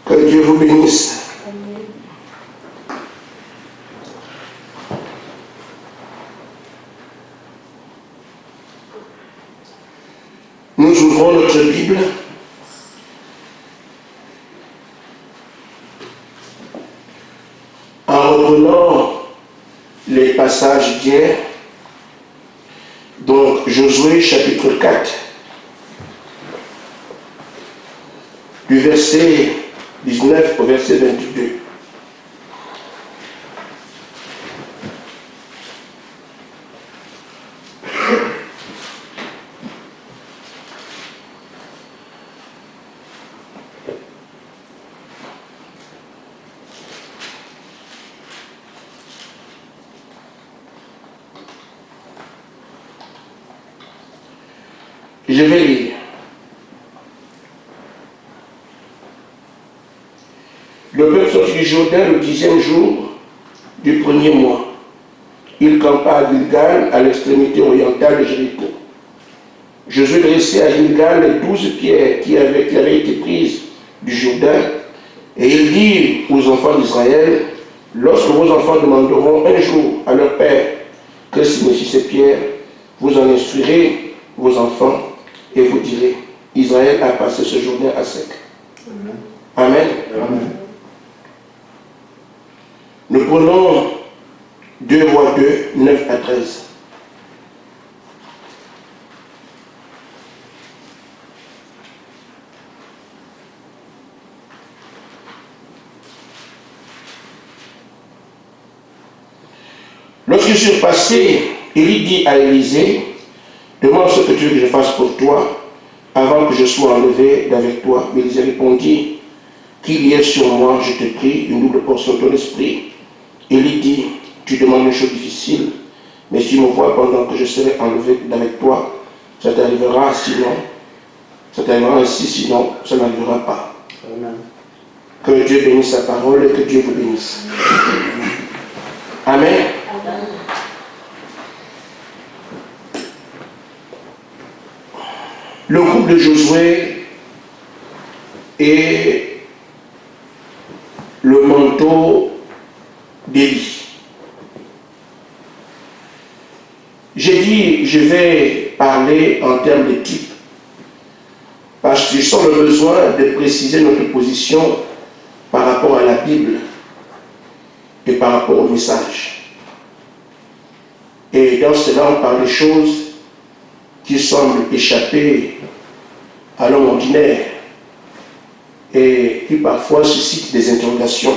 Que Dieu vous bénisse. Nous ouvrons notre Bible en reprenant les passages d'hier. Donc Josué chapitre 4, du verset 19 au verset 22. Je vais lire. Le peuple sortit du Jourdain le 10e jour du premier mois. Il campa à Gilgal, à l'extrémité orientale de Jéricho. Josué dressait à Gilgal les 12 pierres qui avaient été prises du Jourdain, et il dit aux enfants d'Israël, lorsque vos enfants demanderont un jour à leur père que signifient ces pierres, vous en instruirez vos enfants et vous direz, Israël a passé ce Jourdain à sec. Amen. Amen. Nous prenons 2 Rois 2, 9 à 13. Lorsqu'ils furent passés, Élie dit à Élisée, demande ce que tu veux que je fasse pour toi, avant que je sois enlevé d'avec toi. Mais Élisée répondit, qu'il y ait sur moi, je te prie, une double portion de ton esprit. Élie dit, tu demandes une chose difficile, mais si tu me vois pendant que je serai enlevé d'avec toi, ça t'arrivera ainsi, sinon ça n'arrivera pas. Amen. Que Dieu bénisse sa parole et que Dieu vous bénisse. Amen. Amen. Le groupe de Josué et le manteau d'Élie. J'ai dit, je vais parler en termes de type, parce que je sens le besoin de préciser notre position par rapport à la Bible et par rapport au message. Et dans cela, on parle des choses qui semblent échapper à l'homme ordinaire et qui parfois suscitent des interrogations.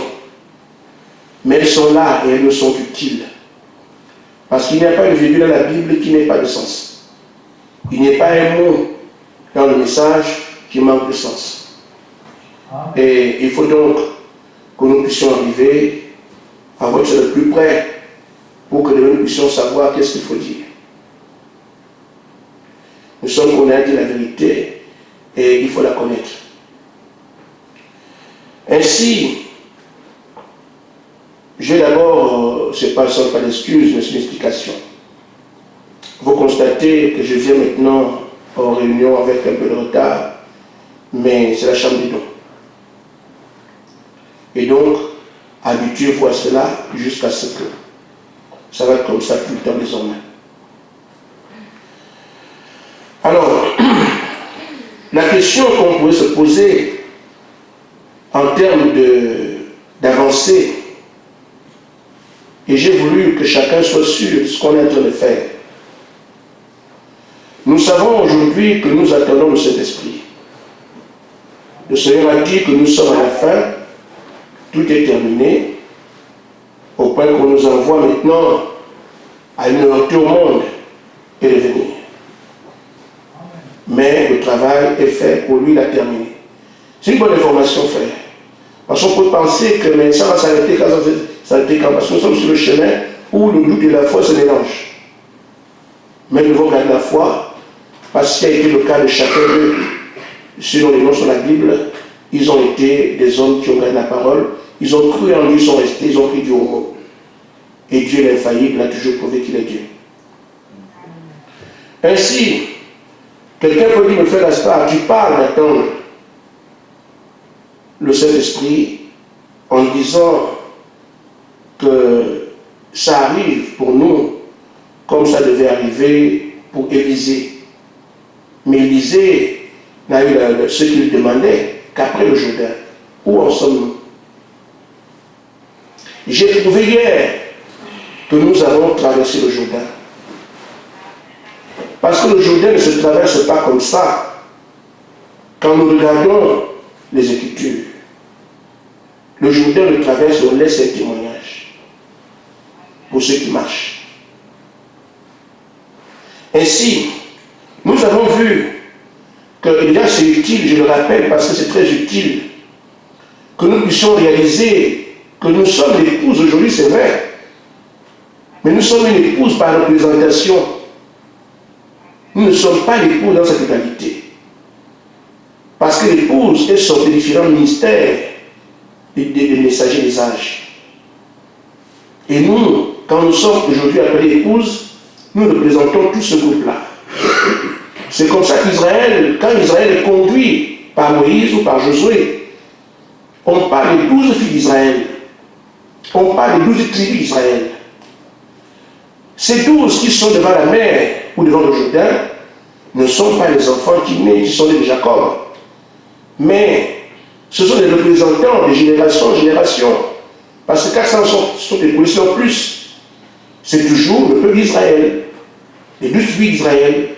Mais elles sont là et elles nous sont utiles. Parce qu'il n'y a pas une virgule dans la Bible qui n'ait pas de sens. Il n'y a pas un mot dans le message qui manque de sens. Et il faut donc que nous puissions arriver à votre le plus près pour que nous puissions savoir qu'est-ce qu'il faut dire. Nous sommes honnêtes de la vérité et il faut la connaître. Ainsi, je vais d'abord, ce n'est pas d'excuse, mais c'est une explication. Vous constatez que je viens maintenant en réunion avec un peu de retard, mais c'est la chambre des dons. Et donc, habituez-vous à cela jusqu'à ce que ça va être comme ça tout le temps désormais. Alors, la question qu'on pourrait se poser en termes d'avancée, et j'ai voulu que chacun soit sûr de ce qu'on est en train de faire. Nous savons aujourd'hui que nous attendons le Saint-Esprit. Le Seigneur a dit que nous sommes à la fin, tout est terminé, au point qu'on nous envoie maintenant à une heure au monde et revenir. Mais le travail est fait pour lui, il a terminé. C'est une bonne information, frère. Parce qu'on peut penser que mais ça va s'arrêter quand ça s'arrêter quand. Parce que nous sommes sur le chemin où le doute et la foi se mélangent. Mais nous devons garder la foi, parce qu'il a été le cas de chacun d'eux. Selon les noms sur la Bible, ils ont été des hommes qui ont gardé la parole, ils ont cru en lui, ils sont restés, ils ont pris du haut mot. Et Dieu est infaillible, il a toujours prouvé qu'il est Dieu. Ainsi, quelqu'un peut dire, me faire la star, tu parles d'attendre. le Saint-Esprit en disant que ça arrive pour nous comme ça devait arriver pour Élisée. Mais Élisée n'a eu ce qu'il demandait qu'après le Jourdain. Où en sommes-nous? J'ai trouvé hier que nous avons traversé le Jourdain. Parce que le Jourdain ne se traverse pas comme ça quand nous regardons les Écritures. Le Jourdain le traverse, on laisse un témoignage pour ceux qui marchent. Ainsi, nous avons vu que déjà c'est utile, je le rappelle parce que c'est très utile, que nous puissions réaliser que nous sommes l'épouse aujourd'hui, c'est vrai, mais nous sommes une épouse par représentation. Nous ne sommes pas l'épouse dans cette égalité. Parce que l'épouse est sortie des différents ministères des messagers des âges. Et nous, quand nous sommes aujourd'hui appelés épouses, nous représentons tout ce groupe-là. C'est comme ça qu'Israël, quand Israël est conduit par Moïse ou par Josué, on parle des 12 filles d'Israël. On parle des 12 tribus d'Israël. Ces 12 qui sont devant la mer ou devant le Jourdain ne sont pas les enfants qui sont nés de Jacob. Mais ce sont des représentants de génération en génération. Parce que 400 sont des positions en plus. C'est toujours le peuple d'Israël. Les 12 tribus d'Israël.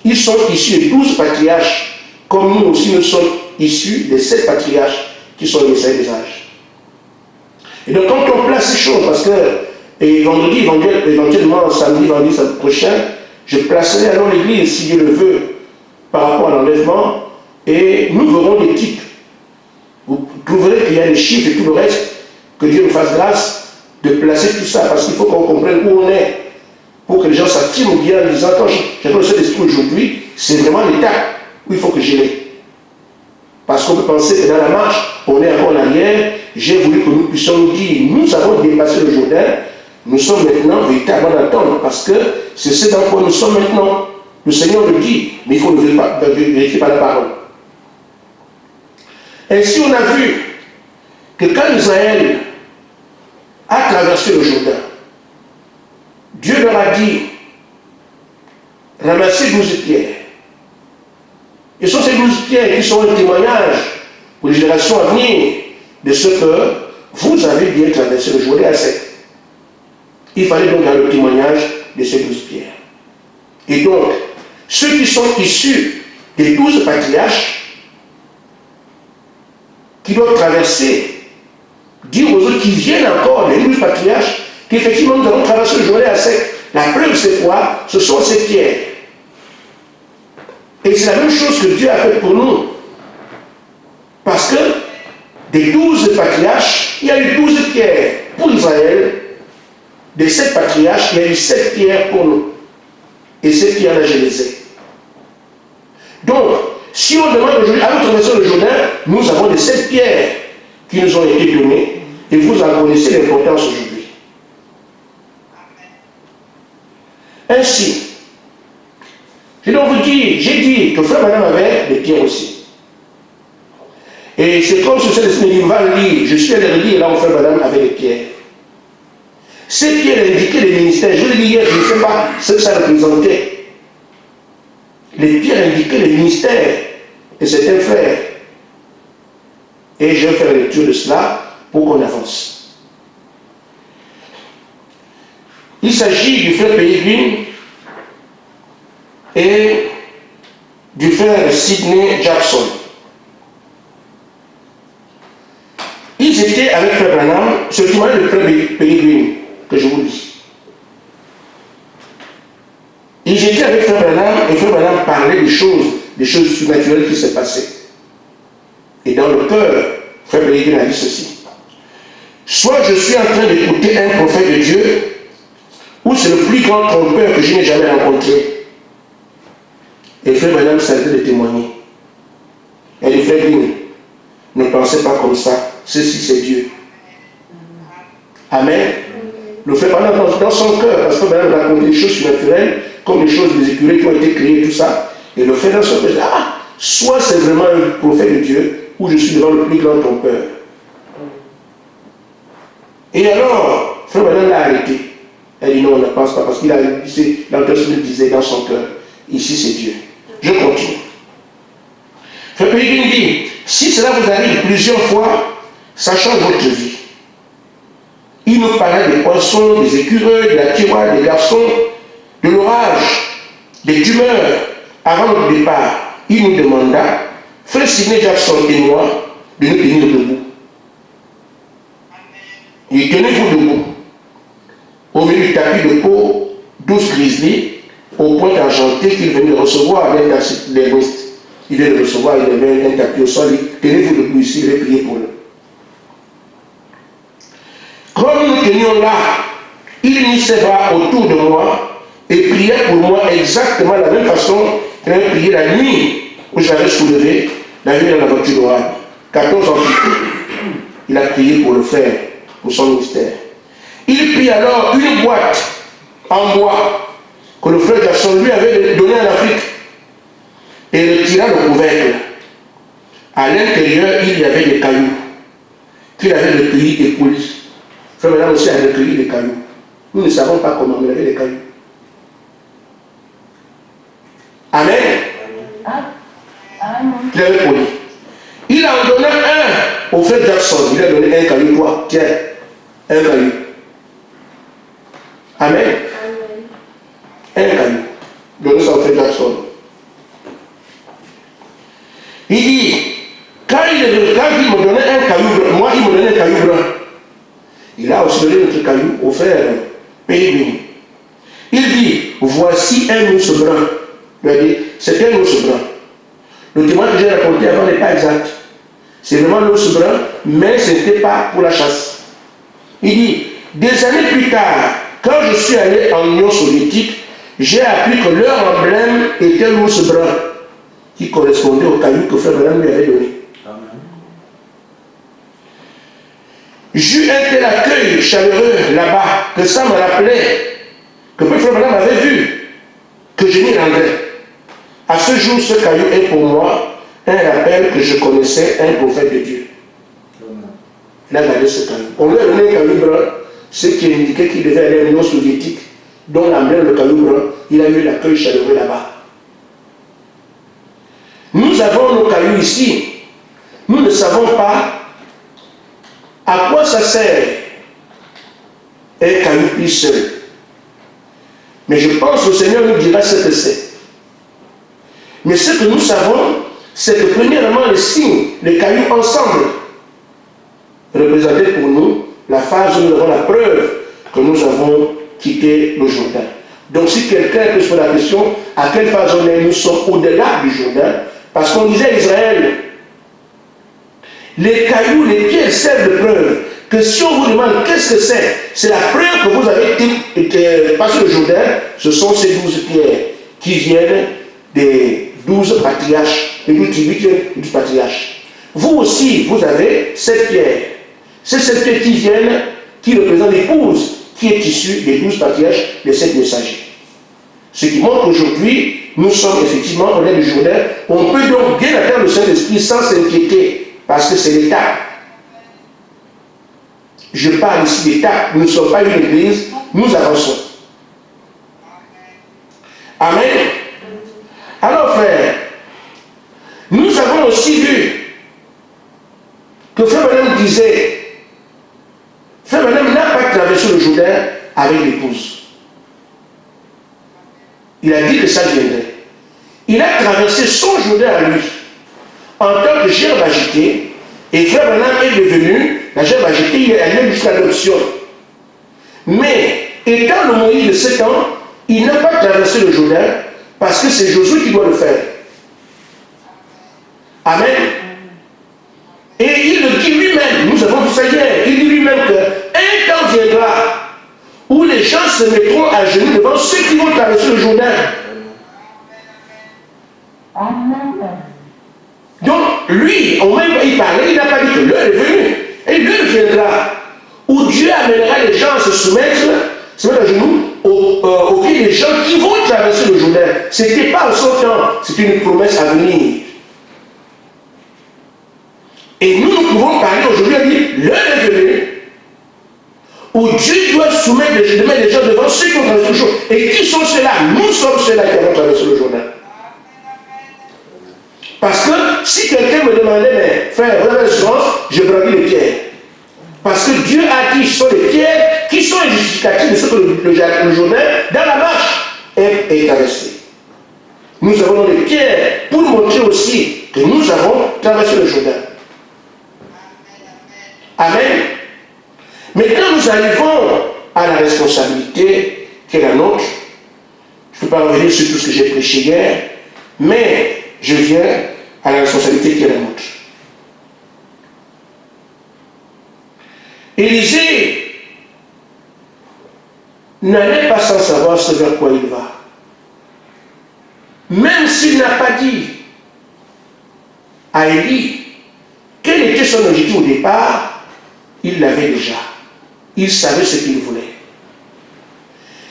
Ils sont issus des 12 patriarches. Comme nous aussi, nous sommes issus des 7 patriarches qui sont les messieurs des âges. Et donc quand on place ces choses, parce que et vendredi, éventuellement samedi, vendredi prochain, je placerai alors l'église, si Dieu le veut, par rapport à l'enlèvement, et nous verrons des types. Vous trouverez qu'il y a des chiffres et tout le reste, que Dieu nous fasse grâce de placer tout ça, parce qu'il faut qu'on comprenne où on est, pour que les gens s'affirment bien en disant, quand j'ai le Saint-Esprit aujourd'hui, c'est vraiment l'étape où il faut que j'y aille. Parce qu'on peut penser que dans la marche, on est encore en arrière. J'ai voulu que nous puissions nous dire, nous avons dépassé le Jourdain, nous sommes maintenant véritablement d'attendre, parce que c'est ce dans quoi nous sommes maintenant. Le Seigneur le dit, mais il faut le vérifier par la parole. Ainsi, on a vu que quand Israël a traversé le Jourdain, Dieu leur a dit, ramassez 12 pierres. Et ce sont ces 12 pierres qui sont un témoignage pour les générations à venir de ce que vous avez bien traversé le Jourdain à sec. Il fallait donc avoir le témoignage de ces 12 pierres. Et donc, ceux qui sont issus des 12 patriarches, qui doivent traverser, dire aux autres qui viennent encore des 12 patriarches, qu'effectivement nous avons traversé le Jourdain à sec. La preuve c'est quoi? Ce sont ces pierres. Et c'est la même chose que Dieu a fait pour nous. Parce que des 12 patriarches, il y a eu 12 pierres pour Israël. Des 7 patriarches, il y a eu 7 pierres pour nous. Et ces pierres-là, je les ai. Donc, si on demande aujourd'hui, à notre version le Jourdain, nous avons des 7 pierres qui nous ont été données. Et vous en connaissez l'importance aujourd'hui. Ainsi, je dois vous dire, j'ai dit que Frère Madame avait des pierres aussi. Et c'est comme si cette semaine, il va lire, je suis allé lire là où Frère Madame avait des pierres. Ces pierres indiquaient les ministères. Je vous l'ai dit hier, je ne sais pas ce que ça représentait. Les pierres indiquaient les ministères de certains frères. Et je vais faire la lecture de cela pour qu'on avance. Il s'agit du frère Pélégrine et du frère Sidney Jackson. Ils étaient avec frère Branham, ce témoignage de frère Pélégrine que je vous dis. Ils étaient avec frère Branham et frère Branham parlait des choses surnaturelles qui se passaient. Et dans le cœur, frère Pélégrine a dit ceci. Soit je suis en train d'écouter un prophète de Dieu, ou c'est le plus grand trompeur que je n'ai jamais rencontré. Et frère Branham s'arrêtait de témoigner. Et les frères disent, ne pensez pas comme ça, ceci c'est Dieu. Amen. Le frère Branham dans son cœur, parce que Branham raconte des choses surnaturelles, comme les choses des écureuils qui ont été créées, tout ça. Et le frère dans son cœur, ah, soit c'est vraiment un prophète de Dieu, ou je suis devant le plus grand trompeur. Et alors, frère Branham l'a arrêté. Elle dit non, on ne pense pas, parce qu'il a dit, l'auteur disait dans son cœur, ici c'est Dieu. Je continue. Frère Pégrine dit, si cela vous arrive plusieurs fois, ça change votre vie. Il nous parlait des poissons, des écureuils, de la tiroire, des garçons, de l'orage, des tumeurs. Avant notre départ, il nous demanda, frère Sidney Jackson et moi, de nous tenir debout. Et tenez-vous debout. Au milieu du tapis de peau, 12 grizzlies, au point argenté qu'il venait de recevoir avec les listes. Il vient de recevoir, il avait un tapis au sol, tenez-vous debout ici, il va prier pour eux. Comme nous tenions là, il mit ses bras autour de moi et priait pour moi exactement de la même façon qu'il avait prié la nuit où j'avais soulevé la nuit dans la voiture noire. 14 ans plus tôt, il a prié pour le frère, pour son ministère. Il prit alors une boîte en bois que le frère Jackson lui avait donné en Afrique et retira le couvercle. À l'intérieur, il y avait des cailloux qu'il avait recueillis et polis. Frère Branham aussi a recueilli des cailloux. Nous ne savons pas comment, mais il y avait des cailloux. Amen. Il avait poli. Il en donna un au frère Jackson. Il a donné un caillou, toi, tiens, un caillou. Amen. Un caillou. Donnez ça au frère Jackson. Il dit, quand il me donnait un caillou, moi il me donnait un caillou blanc. Il a aussi donné notre caillou au frère Pégrine. Il dit, voici un ours brun. Il a dit, c'est un ours brun. Le témoin que j'ai raconté avant n'est pas exact. C'est vraiment l'ours brun, mais ce n'était pas pour la chasse. Il dit, des années plus tard, quand je suis allé en Union soviétique, j'ai appris que leur emblème était l'ours brun, qui correspondait au caillou que frère Branham lui avait donné. J'eus un tel accueil chaleureux là-bas que ça me rappelait que frère Branham avait vu que je m'y rendais. À ce jour, ce caillou est pour moi un rappel que je connaissais un prophète de Dieu. Il a gardé ce caillou. On lui a donné un caillou brun, ce qui indiquait qu'il devait aller à l'Union soviétique, dont l'emblème, le caillou brun, il a eu l'accueil chaleureux là-bas. Nous avons nos cailloux ici. Nous ne savons pas à quoi ça sert un caillou pris seul. Mais je pense que le Seigneur nous dira ce que c'est. Mais ce que nous savons, c'est que premièrement, les signes, les cailloux ensemble, représentaient pour nous la phase où nous avons la preuve que nous avons quitté le Jourdain. Donc si quelqu'un peut se poser la question, à quelle phase on est, nous sommes au-delà du Jourdain, parce qu'on disait à Israël, les cailloux, les pierres servent de preuve que si on vous demande qu'est-ce que c'est la preuve que vous avez passé le Jourdain, ce sont ces 12 pierres qui viennent des 12 patriarches, les 12 tribus qui viennent des 12 patriarches. Vous aussi, vous avez cette pierre. C'est cette pierre qui viennent, qui représente l'épouse, qui est issue des 12 patriarches, des 7 messagers. Ce qui montre qu'aujourd'hui, nous sommes effectivement au delà du Jourdain. On peut donc bien atteindre le Saint-Esprit sans s'inquiéter, parce que c'est l'étape. Je parle ici d'étape. Nous ne sommes pas une église, nous avançons. Amen. Alors, frère, nous avons aussi vu que frère Branham disait, frère Branham n'a pas traversé le Jourdain avec l'épouse. Il a dit que ça viendrait. Il a traversé son Jourdain à lui, en tant que gerbe agitée, et frère Branham est devenu, la gerbe agitée, il est allé jusqu'à l'adoption. Mais, étant le Moïse de 7 ans, il n'a pas traversé le Jourdain, parce que c'est Josué qui doit le faire. Amen. Et il le dit lui-même, nous avons vu ça hier, il dit lui-même qu'un temps viendra où les gens se mettront à genoux devant ceux qui vont traverser le Jourdain. Amen. Donc, lui, au même il parlait, il n'a pas dit que l'heure est venue. Et l'heure viendra où Dieu amènera les gens à se mettre à genoux au pied des gens qui vont traverser le Jourdain. Ce n'était pas en son temps, c'était une promesse à venir. Et nous pouvons parler aujourd'hui, on dit, l'heure est venue où Dieu doit mettre les gens devant ceux qui ont traversé le Jourdain. Et qui sont ceux-là? Nous sommes ceux-là qui avons traversé le Jourdain. Parce que si quelqu'un me demandait, mais frère, vous avez l'assurance, je brandis les pierres. Parce que Dieu a dit, ce sont les pierres qui sont les justificatifs de ce que le Jourdain, dans la marche, est traversé. Nous avons les pierres pour montrer aussi que nous avons traversé le Jourdain. Amen. Maintenant, nous arrivons à la responsabilité qui est la nôtre. Je ne peux pas revenir sur tout ce que j'ai prêché hier, mais je viens à la responsabilité qui est la nôtre. Élisée n'allait pas sans savoir ce vers quoi il va. Même s'il n'a pas dit à Élie quel était son objectif au départ, il l'avait déjà. Il savait ce qu'il voulait.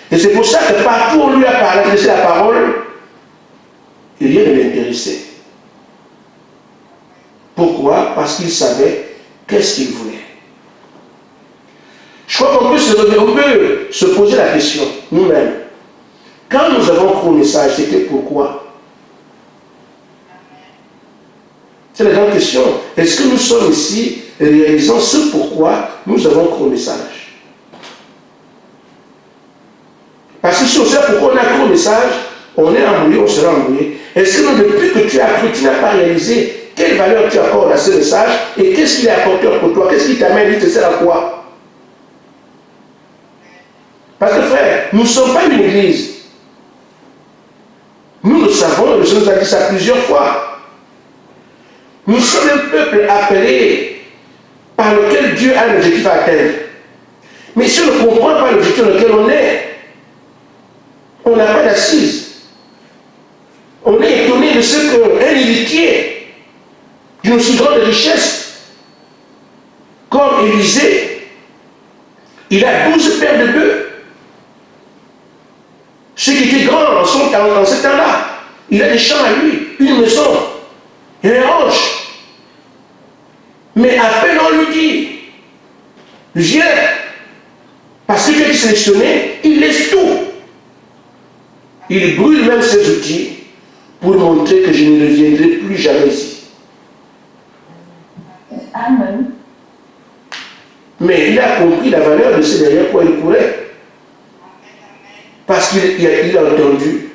Et c'est pour ça que partout où on lui a adressé la parole, rien ne l'intéressait. Pourquoi? Parce qu'il savait qu'est-ce qu'il voulait. Je crois qu'on peut se poser la question, nous-mêmes. Quand nous avons cru au message, c'était pourquoi? C'est la grande question. Est-ce que nous sommes ici réalisant ce pourquoi nous avons cru au message? Parce que si on sait pourquoi on a cru au message, on est embrouillé, on sera embrouillé. Est-ce que depuis que tu as cru, tu n'as pas réalisé quelle valeur tu accordes à ce message et qu'est-ce qu'il est apporteur pour toi? Qu'est-ce qui t'amène? Il te sert à quoi? Parce que frère, nous ne sommes pas une église. Nous le savons, le Seigneur nous a dit ça plusieurs fois. Nous sommes un peuple appelé par lequel Dieu a un objectif à atteindre. Mais si on ne comprend pas l'objectif dans lequel on est, on n'a pas d'assise. On est étonné de ce qu'un héritier d'une aussi grande richesse, comme Élisée, il a 12 paires de bœufs. Ce qui était grand en ce temps-là, il a des champs à lui, une maison, et un roche. Mais à peine on lui dit, viens, parce que tu es sélectionné, il laisse tout. Il brûle même ses outils pour montrer que je ne reviendrai plus jamais ici. Amen. Mais il a compris la valeur de ce derrière quoi il courait. Parce qu'il a entendu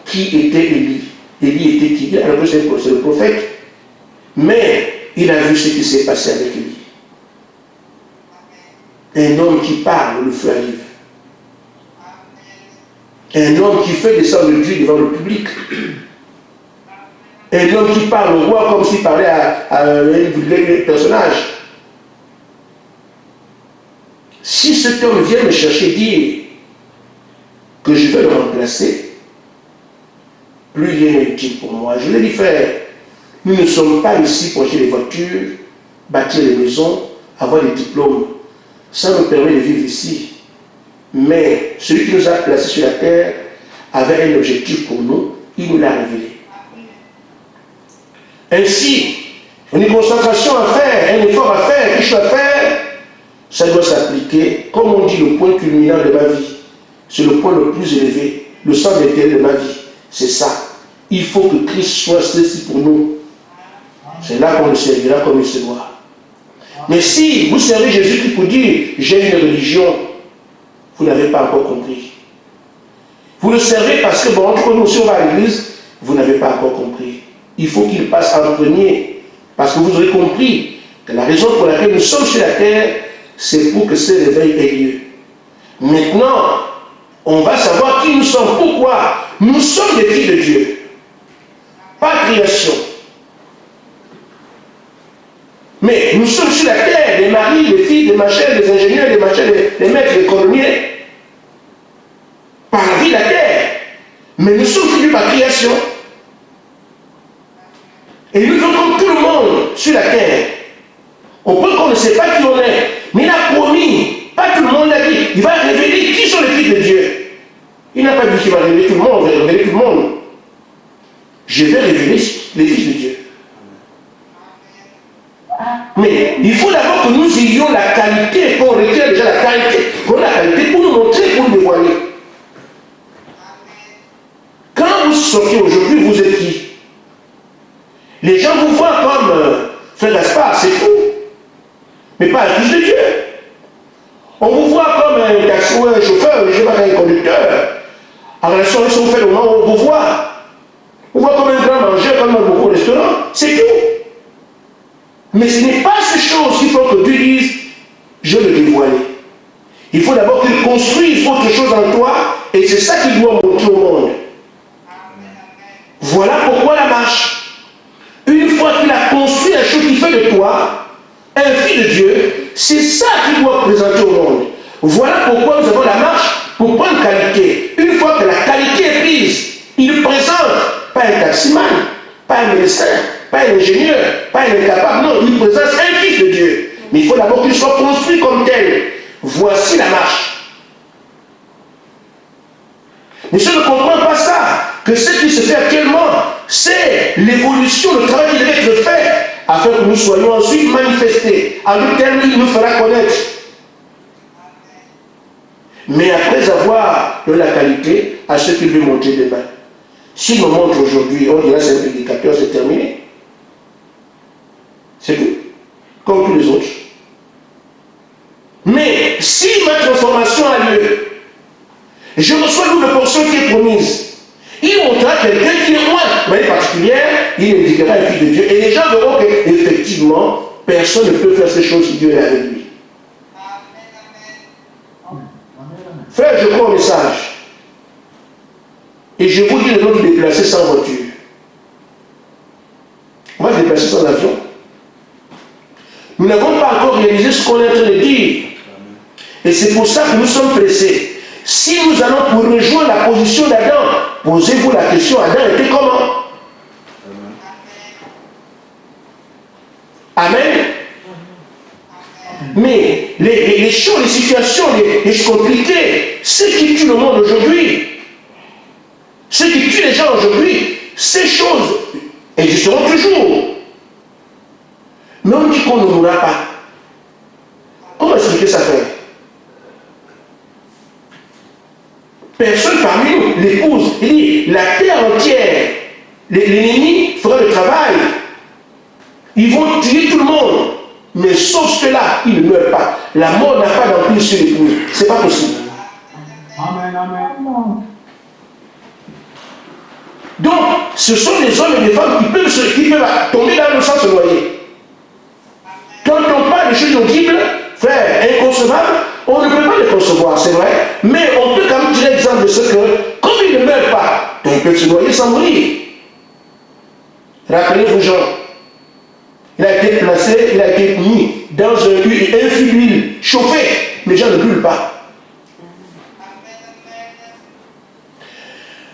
qui était Élie. Élie était qui? Il a entendu c'est le prophète. Mais il a vu ce qui s'est passé avec Élie. Un homme qui parle, le feu arrive. Un homme qui fait descendre Dieu devant le public. Un homme qui parle au roi comme s'il parlait à un personnage. Si cet homme vient me chercher et dire que je vais le remplacer, plus rien n'est utile pour moi. Je lui ai dit, frère, nous ne sommes pas ici pour acheter des voitures, bâtir des maisons, avoir des diplômes. Ça nous permet de vivre ici. Mais celui qui nous a placés sur la terre avait un objectif pour nous, il nous l'a révélé. Ainsi, une concentration à faire, un effort à faire, quelque chose à faire, ça doit s'appliquer, comme on dit, le point culminant de ma vie. C'est le point le plus élevé, le centre d'intérêt de ma vie. C'est ça. Il faut que Christ soit ceci pour nous. C'est là qu'on le servira comme il se doit. Mais si vous servez Jésus-Christ pour dire j'ai une religion, vous n'avez pas encore compris. Vous le servez parce que, bon, entre nous, si on va à l'église, vous n'avez pas encore compris. Il faut qu'il passe en premier. Parce que vous aurez compris que la raison pour laquelle nous sommes sur la terre, c'est pour que ce réveil ait lieu. Maintenant, on va savoir qui nous sommes. Pourquoi? Nous sommes des filles de Dieu. Pas création. Mais nous sommes sur la terre, des maris, des filles, des machins, des ingénieurs, des machins, des maîtres, des coloniers. Par la vie de la terre. Mais nous sommes filles par création. Et nous sommes comme tout le monde sur la terre. Au point qu'on ne sait pas qui on est. Mais il a promis, pas tout le monde l'a dit, il va révéler qui sont les filles de Dieu. Il n'a pas dit qu'il va révéler tout le monde, il va révéler tout le monde. Je vais révéler les fils de Dieu. Mais il faut d'abord que nous ayons la qualité, qu'on requiert déjà la qualité, qu'on ait la qualité pour nous montrer, pour nous dévoiler. Quand vous sortez aujourd'hui, vous êtes qui? Les gens vous voient comme Frère Gaspard, c'est tout. Mais pas un fils de Dieu. On vous voit comme un taxi ou un chauffeur, je ne sais pas, un conducteur. En relation avec ce que vous faites au moment où on vous voit. On voit comme un grand mangeur, comme dans beaucoup de restaurants. C'est tout. Mais ce n'est pas ces choses qu'il faut que Dieu dise, je le dévoile. Il faut d'abord qu'il construise autre chose en toi, et c'est ça qu'il doit montrer au monde. Voilà pourquoi la marche. Une fois qu'il a construit la chose qu'il fait de toi, un fils de Dieu, c'est ça qu'il doit présenter au monde. Voilà pourquoi nous avons la marche pour prendre qualité. Une fois que la qualité est prise, il présente pas un taximan, pas un médecin, pas un ingénieur, pas un incapable. Non, il présente un fils de Dieu. Mais il faut d'abord qu'il soit construit comme tel. Voici la marche. Mais si on ne comprend pas ça, que ce qui se fait actuellement, c'est l'évolution, le travail qui devait être fait, afin que nous soyons ensuite manifestés. En d'autres termes, il nous fera connaître. Mais après avoir de la qualité à ce qu'il veut montrer demain. S'il me montre aujourd'hui, on dirait c'est un prédicateur, c'est terminé. C'est tout. Comme tous les autres. Mais si ma transformation a lieu, je reçois une portion qui est promise. Il montrera quelqu'un qui est moi, de manière particulière, il indiquera un fils de Dieu. Et les gens verront qu'effectivement, personne ne peut faire ces choses si Dieu est avec lui. Frère, je crois au message. Et je vous dis le nom de déplacer sans voiture. On va se déplacer sans avion. Nous n'avons pas encore réalisé ce qu'on est en train de dire. Et c'est pour ça que nous sommes pressés. Si nous allons pour rejoindre la position d'Adam, posez-vous la question, Adam était comment? Amen. Mais les choses, les situations, les choses compliquées, ce qui tue le monde aujourd'hui, ce qui tue les gens aujourd'hui, ces choses existeront toujours. Mais on dit qu'on ne mourra pas. Comment expliquer ça, frère? Personne parmi nous, l'épouse, il dit, la terre entière, l'ennemi fera le travail. Ils vont tuer tout le monde. Mais sauf cela, il ne meurt pas. La mort n'a pas d'emprise sur l'épouse. Ce n'est pas possible. Amen, amen. Donc, ce sont des hommes et des femmes qui peuvent tomber dans le sang, se noyer. Quand on parle de choses audibles, frère, inconcevables, on ne peut pas les concevoir, c'est vrai, mais on peut quand même tirer l'exemple de ce que, comme ils ne meurent pas, ils peuvent se noyer sans mourir. Rappelez-vous Jean, il a été placé, il a été mis dans un fil d'huile chauffé, mais Jean ne brûle pas.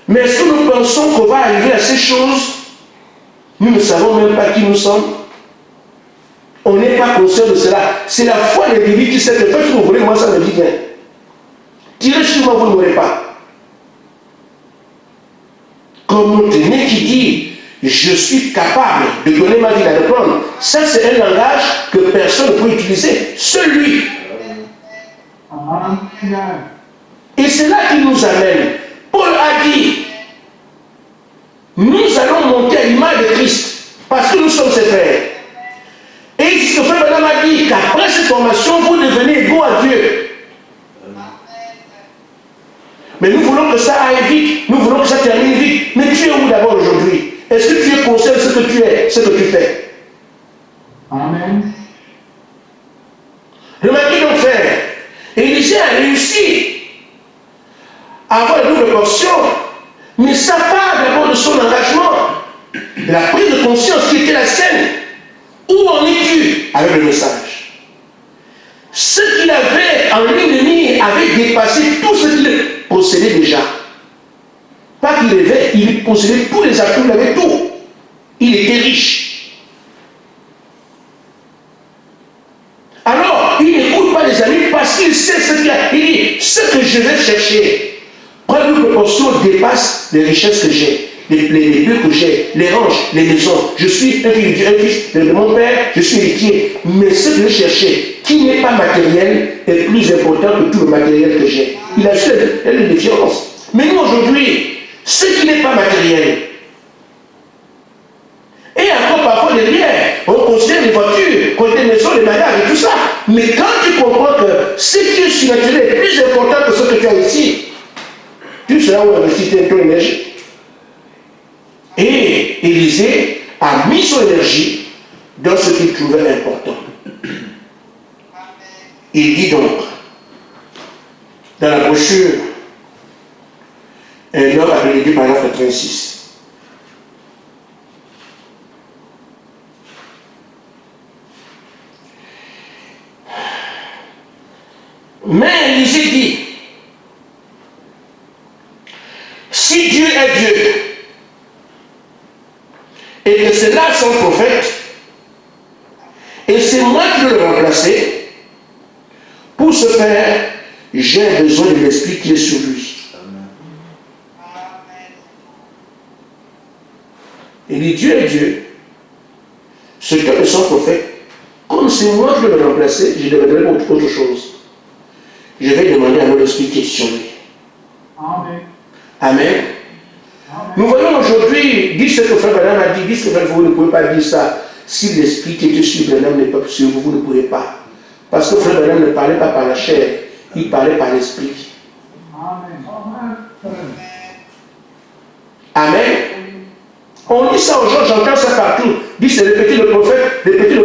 Mais est-ce que nous pensons qu'on va arriver à ces choses? Nous ne savons même pas qui nous sommes. On n'est pas conscient de cela. C'est la foi des individus qui sait que faites ce que vous voulez, moi ça me dit bien. Tirez sur moi, vous ne mourrez pas. Comme notre aîné qui dit, je suis capable de donner ma vie à le prendre. Ça, c'est un langage que personne ne peut utiliser. Celui. Et c'est là qui nous amène. Paul a dit, nous allons monter à l'image de Christ, parce que nous sommes ses frères. Et ce que frère Madame a dit, qu'après cette formation, vous devenez égaux à Dieu. Mais nous voulons que ça aille vite, nous voulons que ça termine vite. Mais tu es où d'abord aujourd'hui? Est-ce que tu es conscient de ce que tu es, ce que tu fais? Amen. Remarquez donc, frère, Élisée a réussi à avoir une double portion, mais ça part d'abord de son engagement, de la prise de conscience qui était la sienne. Où en es-tu avec le message? Ce qu'il avait en ligne de mire avait dépassé tout ce qu'il possédait déjà. Pas qu'il rêvait, il possédait tous les atouts, il avait tout. Il était riche. Alors, il n'écoute pas les amis parce qu'il sait ce qu'il a. Il dit, ce que je vais chercher, prendre une proportion dépasse les richesses que j'ai. les lieux que j'ai, les ranges, les maisons. Je suis un fils de mon père, je suis héritier. Mais ce que je cherchais, qui n'est pas matériel, est plus important que tout le matériel que j'ai. Il a une différence. Mais nous aujourd'hui, ce qui n'est pas matériel, et encore parfois derrière, on considère les voitures, les maisons, les mariages et tout ça. Mais quand tu comprends que ce qui est surnaturel est plus important que ce que tu as ici, tu seras où investir ton énergie. Et Élisée a mis son énergie dans ce qu'il trouvait important. Il dit donc, dans la brochure, un homme appelé Dieu, paragraphe 86. Mais Élisée dit, si Dieu est Dieu, et que c'est là son prophète, et c'est moi qui veux le remplacer, pour ce faire, j'ai besoin de l'esprit qui est sur lui. Il dit, Dieu est Dieu, ce que est son prophète, comme c'est moi qui veux le remplacer, je deviendrai autre chose. Je vais demander à mon esprit qui est sur lui. Amen. Amen. Nous voyons aujourd'hui, dis ce que Frère Branham a dit, dis ce que vous ne pouvez pas dire ça. Si l'esprit qui était sur Branham n'est pas sur vous, vous ne pouvez pas. Parce que Frère Branham ne parlait pas par la chair, il parlait par l'esprit. Amen. Amen. On dit ça aux gens, j'entends ça partout. Dit c'est répéter le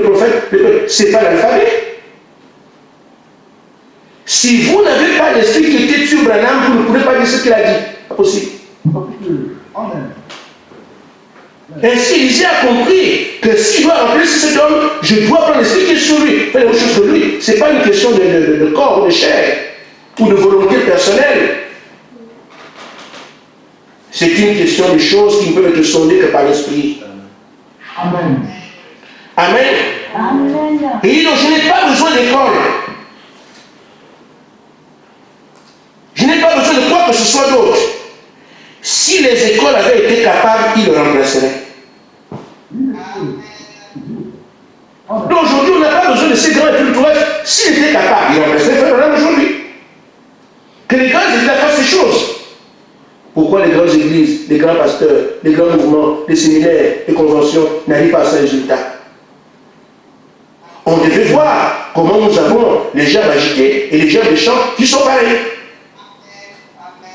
prophète, c'est pas l'alphabet. Si vous n'avez pas l'esprit qui était sur Branham, vous ne pouvez pas dire ce qu'il a dit. Pas possible. Ainsi, Élisée a compris que s'il doit remplacer cet homme, je dois prendre l'esprit qui est sur lui. Faire la même chose que lui. Ce n'est pas une question de corps ou de chair ou de volonté personnelle. C'est une question de choses qui ne peuvent être sondées que par l'esprit. Amen. Amen. Amen. Et donc, je n'ai pas besoin d'école. Je n'ai pas besoin de quoi que ce soit d'autre. Si les écoles avaient été capables, ils le remplaceraient. Donc aujourd'hui, on n'a pas besoin de ces grands culturels. S'ils étaient capables, ils remplaceraient Frère Branham aujourd'hui. Que les grandes églises fassent ces choses. Pourquoi les grandes églises, les grands pasteurs, les grands mouvements, les séminaires, les conventions n'arrivent pas à ce résultat? On devait voir comment nous avons les gens agités et les gens méchants qui sont pareils.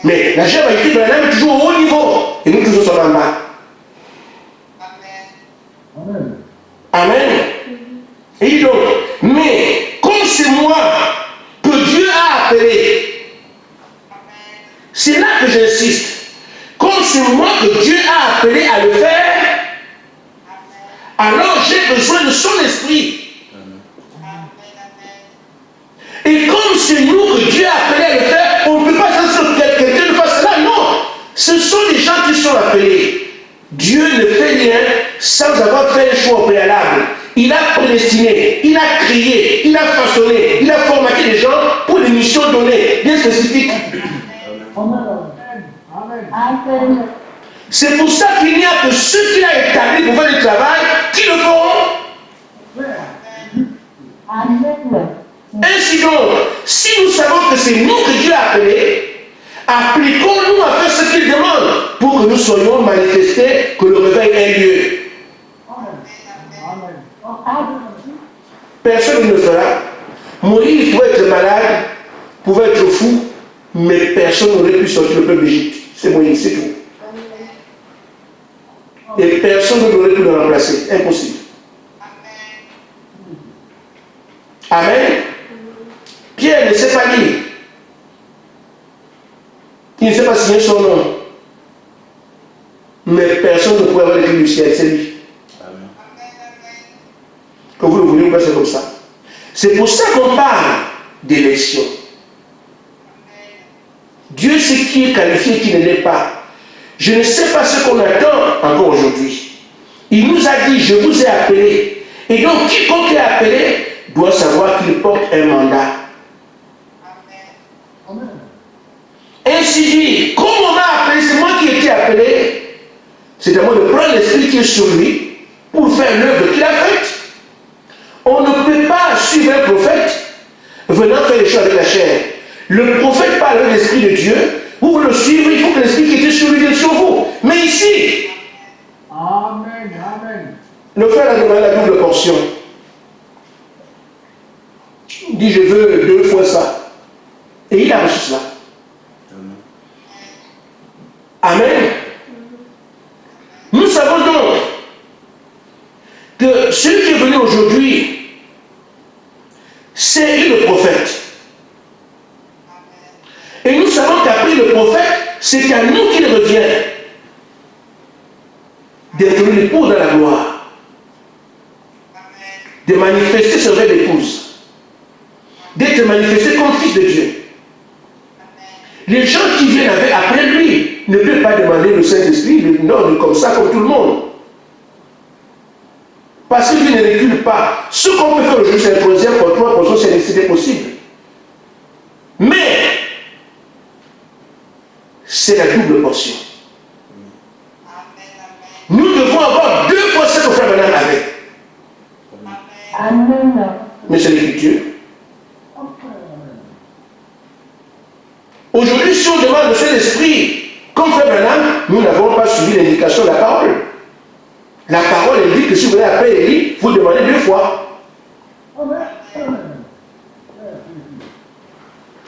Mais la génération est toujours au haut niveau et nous toujours sommes en bas. Amen. Amen. Et donc, mais comme c'est moi que Dieu a appelé, c'est là que j'insiste. Comme c'est moi que Dieu a appelé à le faire, alors j'ai besoin de son esprit. Et comme c'est nous que Dieu a appelé à le faire, on ne peut pas faire ce que quelqu'un fasse là, non. Ce sont les gens qui sont appelés. Dieu ne fait rien sans avoir fait un choix au préalable. Il a prédestiné, il a créé, il a façonné, il a formaté les gens pour des missions données, bien spécifiques. Amen. C'est pour ça qu'il n'y a que ceux qu'il a établis pour faire le travail qui le feront. Amen. Ainsi donc, si nous savons que c'est nous que Dieu a appelés, appliquons-nous à faire ce qu'il demande pour que nous soyons manifestés, que le réveil ait lieu. Personne ne le fera. Moïse pouvait être malade, pouvait être fou, mais personne n'aurait pu sortir le peuple d'Égypte. C'est Moïse, c'est tout. Et personne n'aurait pu le remplacer. Impossible. Amen. Pierre ne sait pas lire. Il ne sait pas signer son nom. Mais personne ne pouvait avoir l'écrit du ciel, c'est lui. Amen. Que vous le voulez ou pas, c'est comme ça. C'est pour ça qu'on parle d'élection. Dieu sait qui est qualifié et qui ne l'est pas. Je ne sais pas ce qu'on attend encore aujourd'hui. Il nous a dit, je vous ai appelé. Et donc, quiconque est appelé doit savoir qu'il porte un mandat. Ainsi dit, comme on m'a appelé, c'est moi qui ai été appelé, C'est à moi de prendre l'esprit qui est sur lui pour faire l'œuvre qu'il a faite. On ne peut pas suivre un prophète venant faire les choses avec la chair. Le prophète parle avec l'esprit de Dieu. Pour le suivre, il faut que l'esprit qui était sur lui vienne sur vous. Mais ici, Amen, amen. le frère a demandé la double portion. Il dit, je veux 2 fois ça. Et il a reçu cela. Amen. Nous savons donc que celui qui est venu aujourd'hui, c'est le prophète. Et nous savons qu'après le prophète, c'est à nous qu'il revient d'être l'époux dans la gloire, de manifester ce rêve d'épouse, d'être manifesté comme fils de Dieu. Les gens qui viennent après lui ne peuvent pas demander le Saint-Esprit, non, comme ça, comme tout le monde. Parce que Dieu ne recule pas. Ce qu'on peut faire aujourd'hui, c'est un troisième pour 3%, c'est possible. Mais, c'est la double portion. Nous devons avoir 2 fois ce que frère Branham avait. Amen. Mais c'est l'écriture. Aujourd'hui, si on demande le Saint-Esprit, comme frère Branham, nous n'avons pas suivi l'indication de la parole. La parole indique que si vous venez après Élie, vous demandez 2 fois.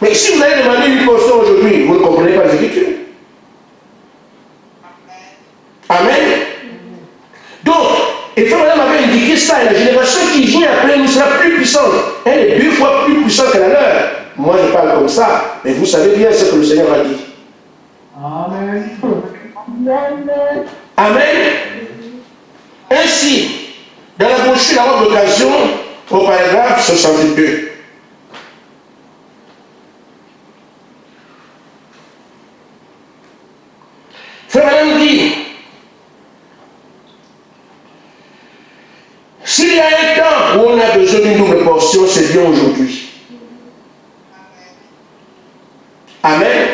Mais si vous allez demander une portion aujourd'hui, vous ne comprenez pas les Écritures. Amen. Donc, et frère Branham avait indiqué ça, et la génération qui vient après nous sera plus puissante. Elle est 2 fois plus puissante que la leur. Moi, je parle comme ça, mais vous savez bien ce que le Seigneur a dit. Amen. Amen. Amen. Ainsi, dans la brochure, la robe d'occasion, au paragraphe 62. Frère Branham dit, s'il y a un temps où on a besoin d'une double portion, c'est bien aujourd'hui. Amen.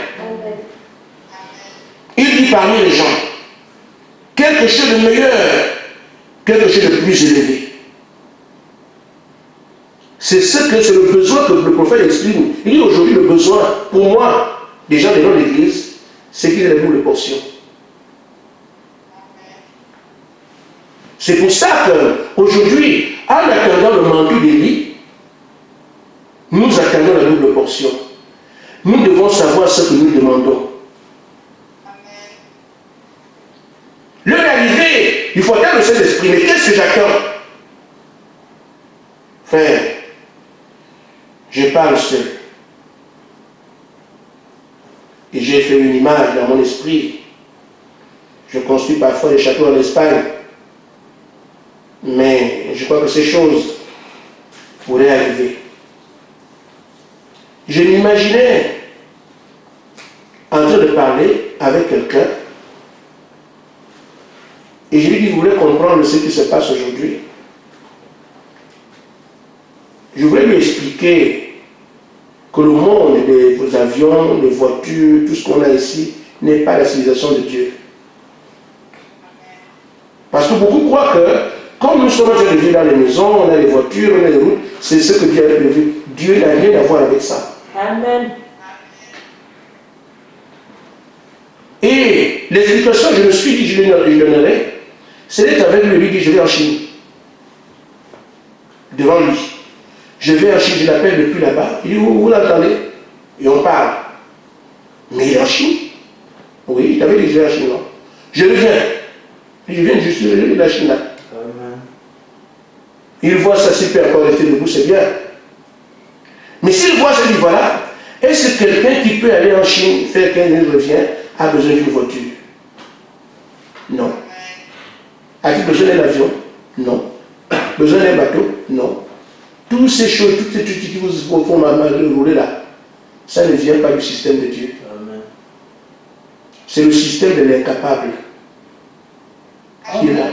Il dit parmi les gens, quelque chose de meilleur, quelque chose de plus élevé. C'est le besoin que le prophète exprime. Il dit aujourd'hui le besoin, pour moi, des gens de l'église, c'est qu'il y ait la double portion. C'est pour ça qu'aujourd'hui, en attendant le manteau d'Élie, nous attendons la double portion. Nous devons savoir ce que nous demandons. L'heure est arrivée, il faut attendre le Saint-Esprit. Mais qu'est-ce que j'attends? Frère, je parle seul. Et j'ai fait une image dans mon esprit. Je construis parfois des châteaux en Espagne. Mais je crois que ces choses pourraient arriver. Je m'imaginais en train de parler avec quelqu'un et je lui dis, vous voulez comprendre ce qui se passe aujourd'hui? Je voulais lui expliquer que le monde des avions, des voitures, tout ce qu'on a ici, n'est pas la civilisation de Dieu. Parce que beaucoup croient que, comme nous sommes en train de vivre dans les maisons, on a les voitures, on a les routes, c'est ce que Dieu a prévu. Dieu n'a rien à voir avec ça. Amen. Et l'explication, je me suis dit, je lui donnerai, c'est avec lui, il dit, je vais en Chine. Devant lui. Je vais en Chine, je l'appelle depuis là-bas. Il dit, vous l'entendez? Et on parle. Mais il est en Chine? Oui, il t'avait dit, je vais en Chine, non? Je reviens. Je viens juste de la Chine là. Amen. Il voit sa super qualité debout, c'est bien. Mais s'il voit ce livre-là, est-ce que quelqu'un qui peut aller en Chine, faire 15 minutes, revient, a besoin d'une voiture? Non. A-t-il besoin d'un avion? Non. Besoin d'un bateau? Non. Toutes ces choses, toutes ces trucs qui vous font rouler là, ça ne vient pas du système de Dieu. Amen. C'est le système de l'incapable qui est là.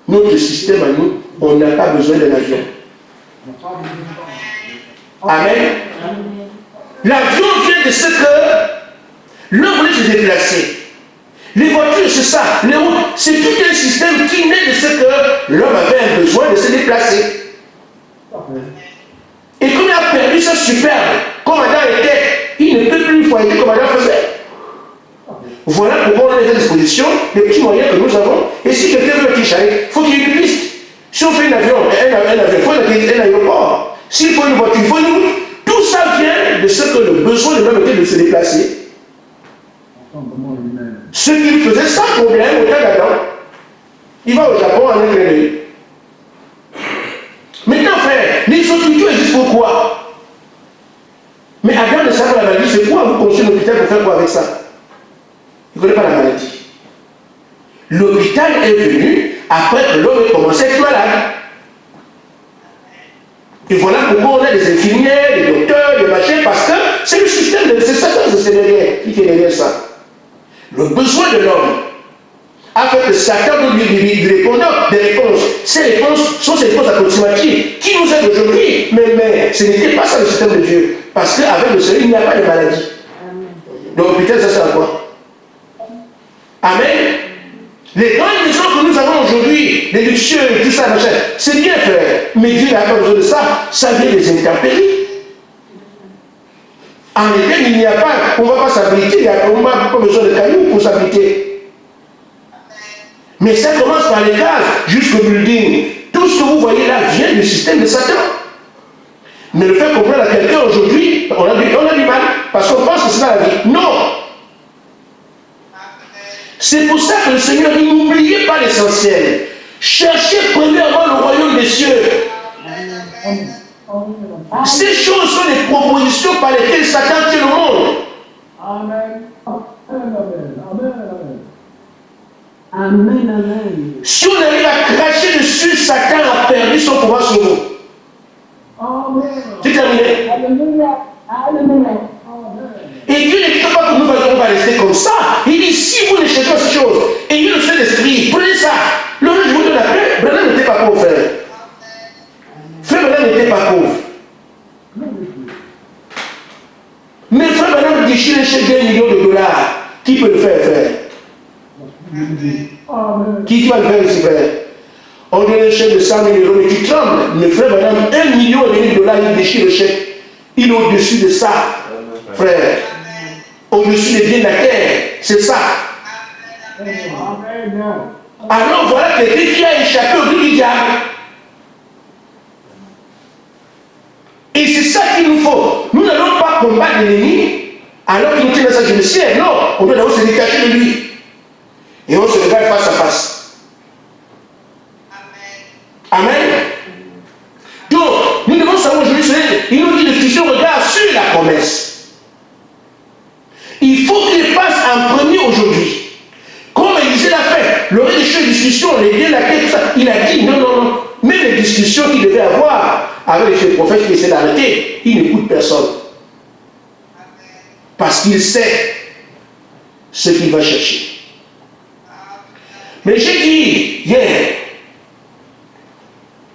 Notre système à nous, on n'a pas besoin d'un avion. Amen. L'avion vient de ce que l'homme voulait se déplacer. Les voitures, c'est ça. Les routes, c'est tout un système qui naît de ce que l'homme avait besoin de se déplacer. Et comme il a perdu ce superbe, comme Adam était, il ne peut plus foyer comme Adam faisait. Voilà pourquoi on a des dispositions, des petits moyens que nous avons. Et si quelqu'un veut un chalet, il faut qu'il y ait une piste. Si on fait un avion, il faut un aéroport. S'il faut une voiture, il faut une route. Tout ça vient de ce que le besoin de l'homme était de se déplacer. Ce qu'il faisait sans problème au temps d'Adam. Il va au Japon en un clin d'œil. Maintenant, frère, les hôpitaux existent pourquoi? Mais Adam ne savait pas la maladie, c'est quoi vous construisez un hôpital pour faire quoi avec ça? Il ne connaît pas la maladie. L'hôpital est venu après que l'homme ait commencé à être malade. Et voilà pourquoi on a des infirmières, des docteurs, des machins, parce que c'est le système, c'est Satan, c'est derrière, qui est derrière ça. Le besoin de l'homme a fait que Satan nous lui répondant des réponses. Ces réponses sont ces réponses approximatives qui nous aident aujourd'hui. Mais ce n'était pas ça le système de Dieu. Parce qu'avec le Seigneur, il n'y a pas de maladie. Donc l'hôpital, ça sert à quoi? Amen. Les grandes maisons que nous avons aujourd'hui, les luxueux, tout ça, machin, c'est bien fait. Mais Dieu n'a pas besoin de ça. Ça vient des intempéries. En été, il n'y a pas, on ne va pas s'abriter, on n'a pas besoin de cailloux pour s'abriter. Mais ça commence par les cases jusqu'au building. Tout ce que vous voyez là vient du système de Satan. Mais le faire comprendre à quelqu'un aujourd'hui, on a du mal, parce qu'on pense que c'est ça la vie. Non! C'est pour ça que le Seigneur dit, n'oubliez pas l'essentiel. Cherchez premièrement le royaume des cieux. Ces choses sont des propositions par lesquelles Satan tient le monde. Amen. Amen, amen. Si on arrive à cracher dessus, Satan a perdu son pouvoir sur vous. Amen. C'est terminé. Alléluia. Alléluia. Et Dieu ne dit pas que nous on va rester comme ça. Il dit, si vous ne cherchez pas ces choses, ayez le Saint-Esprit, prenez ça. Le jour je vous donne la paix, Branham n'était pas pauvre, frère. Frère Branham n'était pas pauvre. Mais frère Branham déchire un chèque d'1 million de dollars. Qui peut le faire, frère? Qui va le faire ici, frère? On donne un chèque de 100 000 euros, mais tu trembles. Mais frère Branham, 1,5 million de dollars, il déchire le chèque. Il est au-dessus de ça, frère. Au-dessus des biens de la terre. C'est ça. Alors voilà quelqu'un qui a échappé au but du diable. Et c'est ça qu'il nous faut. Nous n'allons pas combattre l'ennemi alors qu'il nous tient dans sa génocière. Non, on doit d'abord se détacher de lui. Et on se regarde face à face. Amen. Donc, nous devons savoir aujourd'hui, il nous dit de fixer le regard sur la promesse. Il faut qu'il passe en premier aujourd'hui. Comme Élisée l'a fait, le riche de discussion, les biens, la tête, tout ça, il a dit non, non, non. Même les discussions qu'il devait avoir avec les prophètes qui essaient d'arrêter, il n'écoute personne. Parce qu'il sait ce qu'il va chercher. Mais j'ai dit hier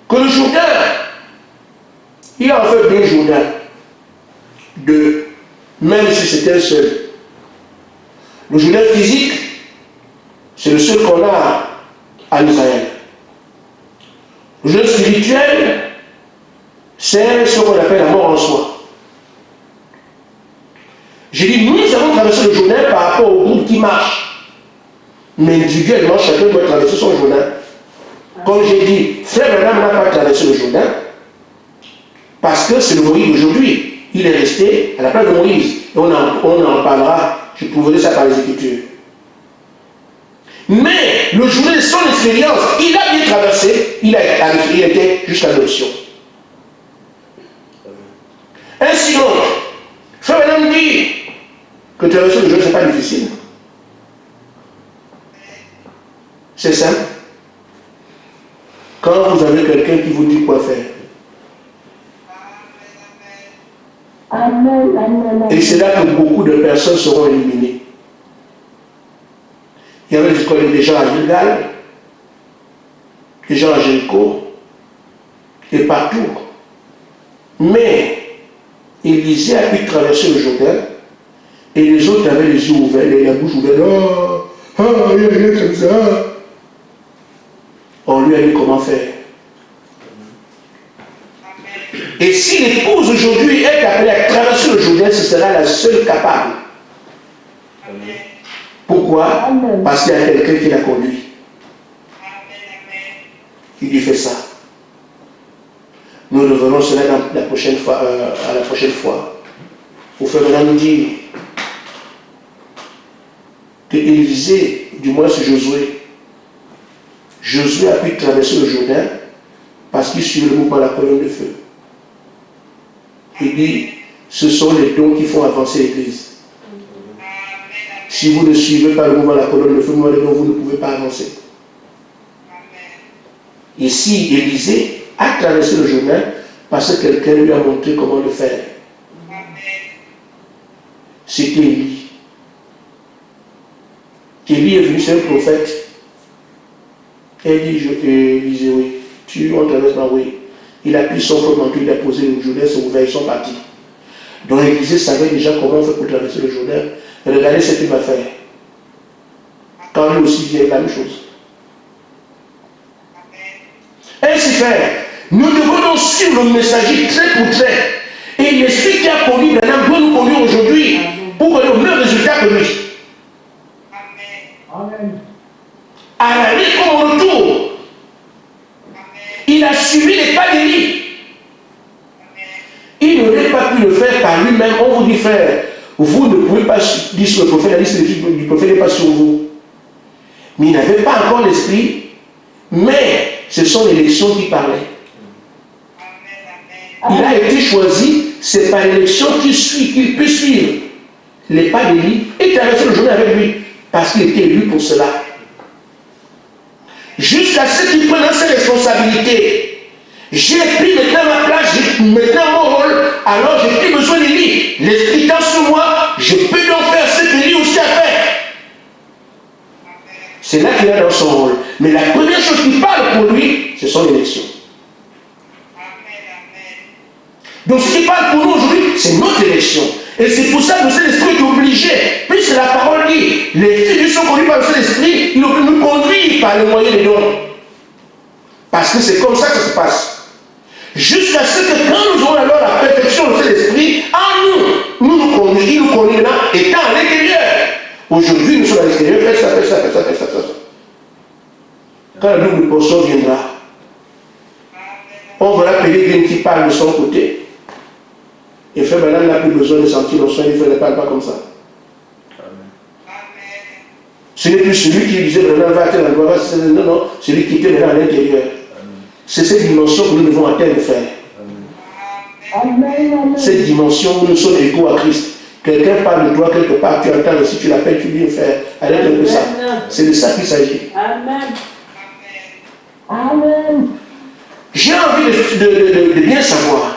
que le Jourdain, il a en fait 2 Jourdains. 2. Même si c'était un seul. Le Jourdain physique, c'est le seul qu'on a en Israël. Le Jourdain spirituel, c'est ce qu'on appelle la mort en soi. J'ai dit, nous avons traversé le Jourdain par rapport au groupe qui marche. Mais individuellement, chacun doit traverser son Jourdain. Comme j'ai dit, frère Branham n'a pas traversé le Jourdain parce que c'est le Moïse d'aujourd'hui. Il est resté à la place de Moïse. Et on en parlera. Je trouverai ça par les Écritures. Mais le Jourdain de son expérience, il a bien traversé. Il était jusqu'à l'adoption. Ainsi donc, frère Branham dit que traverser le Jourdain, ce n'est pas difficile. C'est simple. Quand vous avez quelqu'un qui vous dit quoi faire. Amen, amen, Et c'est là que beaucoup de personnes seront éliminées. Il y avait des gens à Gilgal, des gens à Jéricho, et partout. Mais Élisée a pu traverser le Jourdain, et les autres avaient les yeux ouverts, la bouche ouverte. Oh, Ah, il y a rien comme ça. On lui a dit comment faire. Et si l'épouse aujourd'hui est appelée à traverser le Jourdain, ce sera la seule capable. Pourquoi? Parce qu'il y a quelqu'un qui l'a conduit. Il lui fait ça. Nous reverrons cela la prochaine fois, à la prochaine fois. Pour faire maintenant nous dire que Élisée, du moins c'est Josué a pu traverser le Jourdain parce qu'il suivait le mouvement de la colonne de feu. Il dit, ce sont les dons qui font avancer l'Église. Si vous ne suivez pas le mouvement de la colonne de feu, vous ne pouvez pas avancer. Ici, Élisée a traversé le Jourdain parce que quelqu'un lui a montré comment le faire. C'était Élie. Élie est venu, c'est un prophète. Elle dit, Élisée, oui, on traverse ma oui. Il a pris son propre manteau, il a posé le Jourdain, s'est ouvert, ils sont partis. Donc Élisée savait déjà comment on fait pour traverser le Jourdain. Regardez ce qu'il va faire. Quand lui aussi vient, la même chose. Ainsi faire, nous devons donc suivre le messager trait pour trait. Et l'esprit qui a conduit Branham doit nous conduire aujourd'hui pour qu'on ait le même résultat que lui. Amen. À la vie comme au retour, il a suivi les pas d'Élie. Il n'aurait pas pu le faire par lui-même. On vous dit, frère, vous ne pouvez pas dire sur le prophète, la liste du prophète n'est pas sur vous. Mais il n'avait pas encore l'esprit, mais ce sont les élections qui parlaient. Il a été choisi, c'est par l'élection qu'il peut suivre les pas d'Élie et traverser le journée avec lui, parce qu'il était élu pour cela. Jusqu'à ce qu'il prenne ses responsabilités. J'ai pris maintenant ma place, j'ai maintenant mon rôle, alors j'ai plus besoin d'Élie. L'esprit est sur moi, je peux donc faire ce qu'Élie aussi a fait. C'est là qu'il est dans son rôle. Mais la première chose qui parle pour lui, ce sont les élections. Donc ce qui parle pour nous aujourd'hui, c'est notre élection. Et c'est pour ça que le Saint-Esprit est obligé, puisque la parole dit, les filles sont conduites par le Saint-Esprit, ils nous conduisent par le moyen des dons. Parce que c'est comme ça que ça se passe. Jusqu'à ce que quand nous aurons alors la perfection du Saint-Esprit, en nous, il nous conduit là, étant à l'intérieur. Aujourd'hui, nous sommes à l'extérieur, faites ça. Quand la double portion viendra, on verra Pélégrine qui parle de son côté. Et frère Branham n'a plus besoin de sentir le son, il ne parle pas comme ça. Ce n'est plus celui qui disait Branham va atteindre la gloire, non, celui qui était maintenant à l'intérieur. C'est cette dimension que nous devons atteindre, frère. Cette dimension où nous sommes égaux à Christ. Quelqu'un parle de toi quelque part, tu entends, si tu l'appelles, tu dis, frère, arrête un peu ça. C'est de ça qu'il s'agit. Amen. Amen. J'ai envie de bien savoir.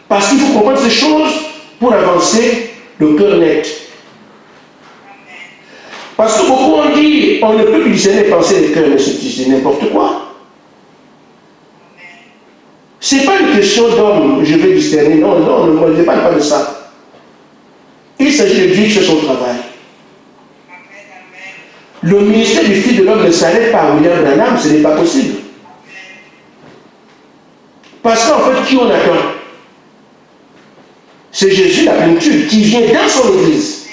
Parce qu'il faut comprendre ces choses pour avancer le cœur net. Parce que beaucoup ont dit, on ne peut plus discerner les pensées des cœurs, mais c'est n'importe quoi. Ce n'est pas une question d'homme, je vais discerner. Non, ne parle pas de ça. Il s'agit de Dieu qui fait son travail. Le ministère du Fils de l'homme ne s'arrête pas à William Branham, ce n'est pas possible. Parce qu'en fait, qui on attend? C'est Jésus, la plénitude, qui vient dans son église.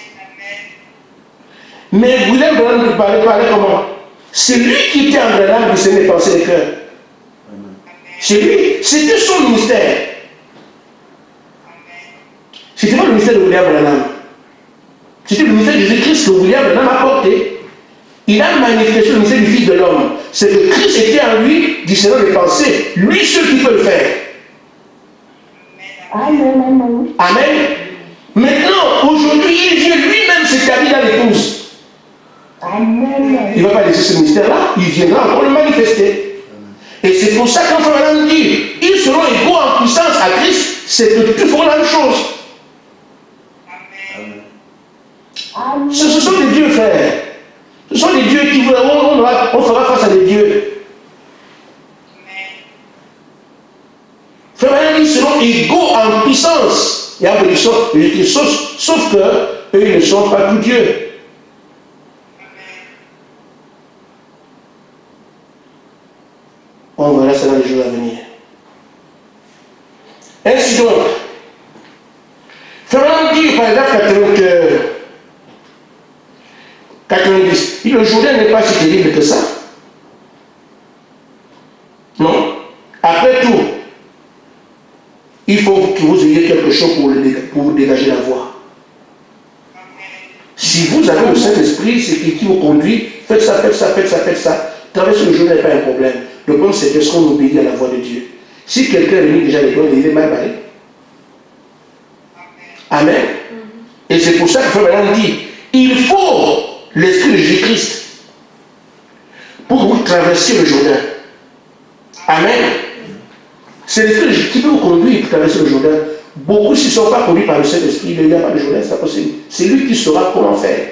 Mais William Branham parlait comment? C'est lui qui était en Branham qui s'est pensé les cœurs. C'est lui, c'était son ministère. C'était pas le ministère de William Branham. C'était le ministère de Jésus-Christ que William Branham a porté. Il a manifesté le ministère du Fils de l'homme. C'est que Christ était en lui, discernant les pensées. Lui seul qui peut le faire. Amen. Amen. Maintenant, aujourd'hui, il vient lui-même s'établir dans l'épouse. Amen. Il ne va pas laisser ce mystère-là, il viendra encore le manifester. Et c'est pour ça qu'en Frère dit, ils seront égaux en puissance à Christ, c'est que tous feront la même chose. Amen. Ce sont des dieux, frères. Ce sont des dieux qui on fera face à des dieux. Frère, ils seront égaux en puissance et en bénédiction, sauf que eux, ils ne sont pas tous dieux. donc, faisons dire par exemple 90. Le Jourdain n'est pas si terrible que ça. Non. Après tout, il faut que vous ayez quelque chose pour dégager la voie. Si vous avez le Saint-Esprit, c'est qui vous conduit, faites ça, faites ça, faites ça, faites ça. Traverser le Jourdain n'est pas un problème. Le problème, c'est qu'est-ce qu'on obéit à la voix de Dieu. Si quelqu'un est venu déjà les dons, il est mal barré. Amen. Et c'est pour ça que Frère Branham dit, il faut l'Esprit de Jésus-Christ pour vous traverser le Jourdain. Amen. C'est l'Esprit qui peut vous conduire pour traverser le Jourdain. Beaucoup, s'ils ne sont pas conduits par le Saint-Esprit, il n'y a pas de Jourdain, c'est pas possible. C'est lui qui saura comment faire.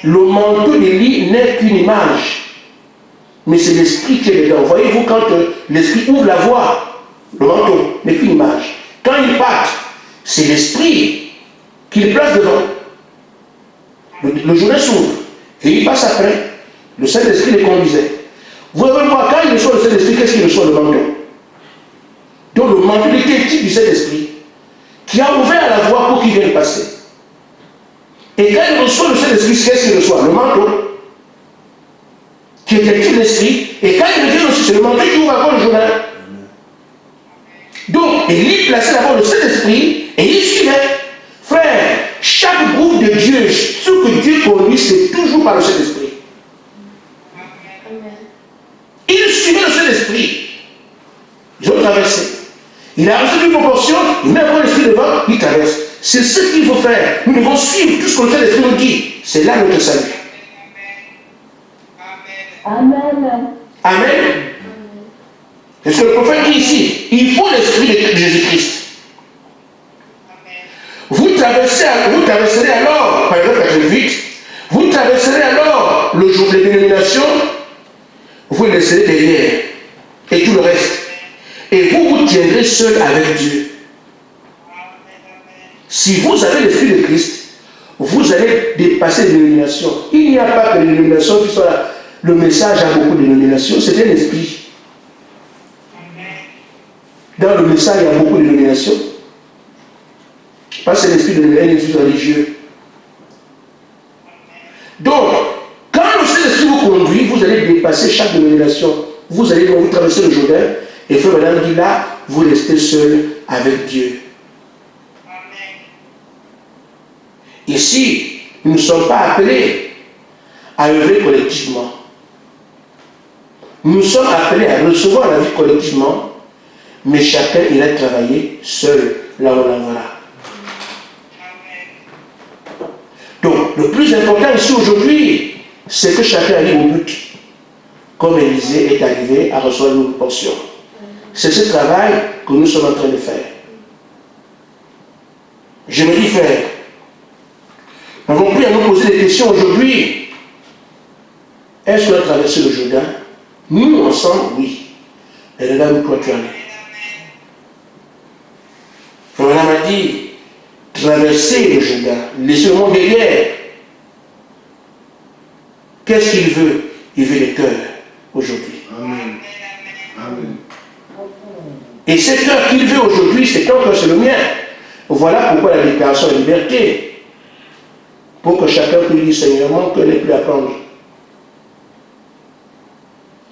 Le manteau d'Élie n'est qu'une image, mais c'est l'Esprit qui est dedans. Voyez-vous, quand l'Esprit ouvre la voie, le manteau n'est qu'une image. Quand il part, c'est l'Esprit qui le place devant. Le Jourdain s'ouvre et il passe après. Le Saint-Esprit les conduisait. Vous allez voir, quand il reçoit le Saint-Esprit, qu'est-ce qu'il reçoit? Le manteau. Donc le manteau était le type du Saint-Esprit qui a ouvert la voie pour qu'il vienne passer. Et quand il reçoit le Saint-Esprit, qu'est-ce qu'il reçoit? Le manteau qui était le type d'esprit. Et quand il revient aussi, c'est le manteau qui ouvre encore le Jourdain. Donc, il plaçait d'abord le Saint-Esprit et il suivait. Frère, chaque groupe de Dieu, ce que Dieu conduit, c'est toujours par le Saint-Esprit. Il suivait le Saint-Esprit. Ils ont traversé. Il a reçu une proportion, il met encore l'Esprit devant, il traverse. C'est ce qu'il faut faire. Nous devons suivre tout ce que le Saint-Esprit nous dit. C'est là notre salut. Amen. Amen. C'est ce que le prophète dit ici. Il faut l'Esprit de Jésus-Christ. Vous traverserez alors, par exemple, 88, vous traverserez alors le jour des dénominations, vous laisserez derrière, et tout le reste. Et vous vous tiendrez seul avec Dieu. Si vous avez l'Esprit de Christ, vous allez dépasser les dénominations. Il n'y a pas que les dénominations qui sont là. Le message a beaucoup de dénominations, c'est un esprit. Dans le message, il y a beaucoup de dénominations. Parce que c'est l'esprit de l'esprit religieux. Donc, quand le Saint-Esprit vous conduit, vous allez dépasser chaque dénomination. Vous allez vous traverser le Jourdain. Et Frère Madame dit là, vous restez seul avec Dieu. Ici, nous ne sommes pas appelés à œuvrer collectivement. Nous sommes appelés à recevoir la vie collectivement, mais chacun ira travailler seul, là où on en verra. Donc, le plus important ici aujourd'hui, c'est que chacun arrive au but, comme Élisée est arrivé à recevoir une portion. C'est ce travail que nous sommes en train de faire. Je me dis, frère, nous avons pris à nous poser des questions aujourd'hui. Est-ce qu'on a traversé le Jourdain? Nous, ensemble, oui. Et regarde où toi tu en es. Frère m'a dit, traverser le Jourdain, laisser le monde derrière. Qu'est-ce qu'il veut? Il veut les cœurs aujourd'hui. Amen. Amen. Et ce cœur qu'il veut aujourd'hui, c'est ton cœur, c'est le mien. Voilà pourquoi la déclaration de liberté. Pour que chacun puisse dire, Seigneur, mon cœur n'est plus à prendre.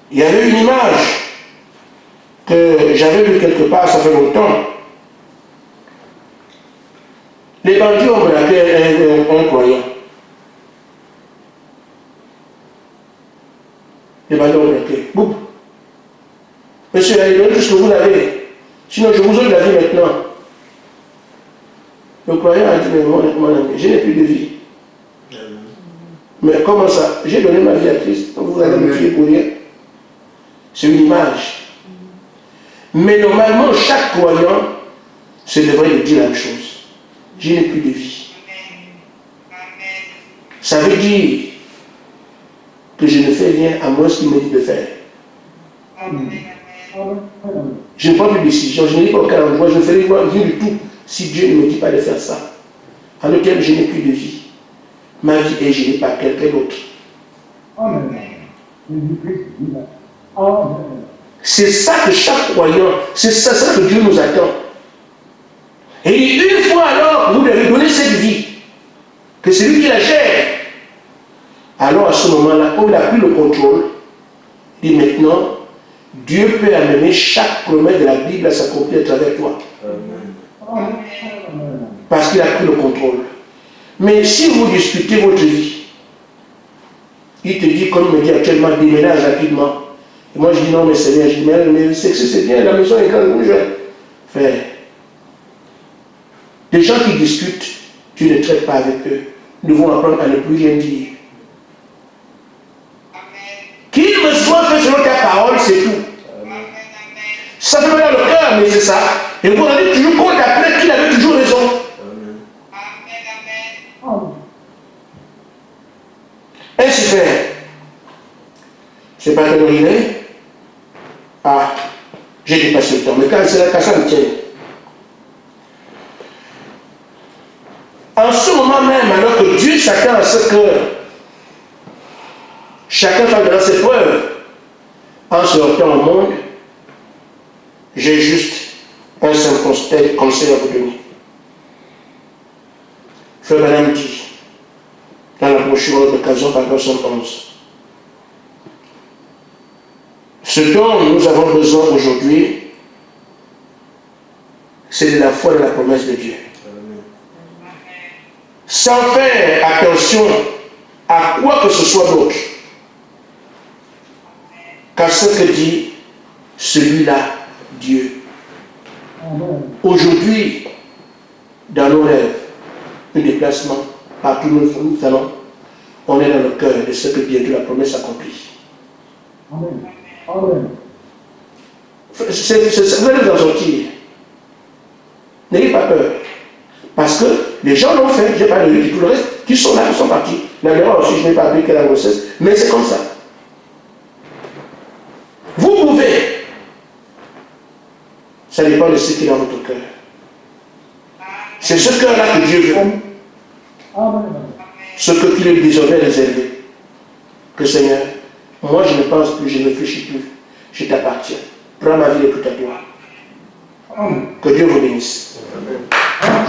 Il y avait une image que j'avais vue quelque part, ça fait longtemps. Les bandits ont braqué un croyant. Les bandits ont braqué. Boum. Monsieur, allez donner tout ce que vous avez. Sinon, je vous ôte la vie maintenant. Le croyant a dit, mais mon ami, je n'ai plus de vie. Mais comment ça? J'ai donné ma vie à Christ, donc vous allez me tuer pour rien. C'est une image. Mais normalement, chaque croyant se devrait lui dire la même chose. Je n'ai plus de vie. Ça veut dire que je ne fais rien à moins ce qu'il me dit de faire. Je ne prends plus de décision, je n'ai pas aucun endroit, je ne ferai rien du tout si Dieu ne me dit pas de faire ça. En lequel je n'ai plus de vie. Ma vie est gérée par quelqu'un d'autre. C'est ça que chaque croyant, c'est ça que Dieu nous attend. Et une fois alors, vous devez donner cette vie, que c'est lui qui la gère. Alors à ce moment-là, on a pris le contrôle. Et maintenant, Dieu peut amener chaque promesse de la Bible à s'accomplir à travers toi. Amen. Parce qu'il a pris le contrôle. Mais si vous discutez votre vie, il te dit, comme il me dit actuellement, déménage rapidement. Et moi je dis non, mais c'est bien. Je dis, mais c'est bien, la maison est grande, je vais faire. Des gens qui discutent, tu ne traites pas avec eux. Nous devons apprendre à ne plus rien dire. Qu'il me soit fait selon ta parole, c'est tout. Ça fait mal dans le cœur, mais c'est ça. Et vous avez toujours compte après qu'il avait toujours raison. Ainsi fait. C'est pas que il est. Ah, j'ai dépassé le temps. Mais quand c'est là, ça me tient. En ce moment même, alors que Dieu s'attend à ce que chacun fasse dans ses preuves, en se heurtant au monde, j'ai juste un simple conseil à vous donner. Frère Madame dit, dans la brochure d'occasion, par 111, ce dont nous avons besoin aujourd'hui, c'est de la foi de la promesse de Dieu. Sans faire attention à quoi que ce soit d'autre, qu'à ce que dit celui-là, Dieu. Aujourd'hui, dans nos rêves, le déplacement, partout où nous allons, on est dans le cœur de ce que bientôt la promesse accomplit. Amen. Amen. Vous allez vous en sortir. N'ayez pas peur. Parce que les gens l'ont fait, je n'ai pas de tout le reste, qui sont là, qui sont partis. La mère aussi, je n'ai pas appliqué la grossesse, mais c'est comme ça. Vous pouvez. Ça dépend de ce qui est dans votre cœur. C'est ce cœur-là que Dieu veut. Amen. Ce que qu'il est désormais réservé. Que Seigneur, moi je ne pense plus, je ne réfléchis plus. Je t'appartiens. Prends ma vie et tout à toi. Amen. Que Dieu vous bénisse. Amen.